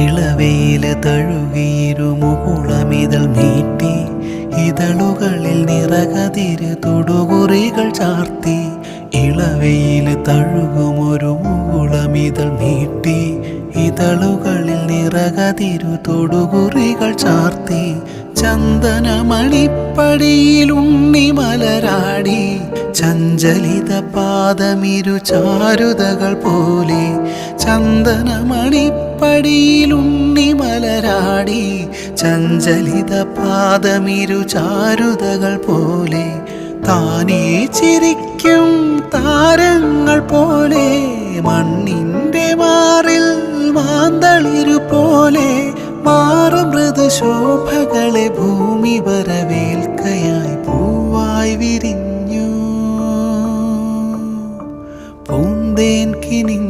ഇളവെയില് തഴുകിയിരുമുകുളമിതൾ നീട്ടി ഇതളുകളിൽ നിറകതിര് തൊടുകുറികൾ ചാർത്തി. ഇളവെയില് തഴുകുമൊരു മുകുളമിതൾ നീട്ടി ഇതളുകളിൽ നിറകതിരു തൊടുകുറികൾ ചാർത്തി. ചന്ദനമണിപ്പടിയിൽ ഉണ്ണിമലരാടി ചഞ്ചലിത പാദമിരു ചാരുതകൾ പോലെ. ചന്ദനമണിപ്പടിയിൽ ഉണ്ണിമലരാടി ചഞ്ചലിത പാദമിരു ചാരുതകൾ പോലെ. താനേ ചിരിക്കും താരങ്ങൾ പോലെ മണ്ണിൻ്റെ മാറിൽ മാന്തളിരു പോലെ. മാറും മൃദുശോഭകളെ ഭൂമി വരവേൽക്കയായി പൂവായി വിരിഞ്ഞു. പൂന്തേൻ കിനിഞ്ഞു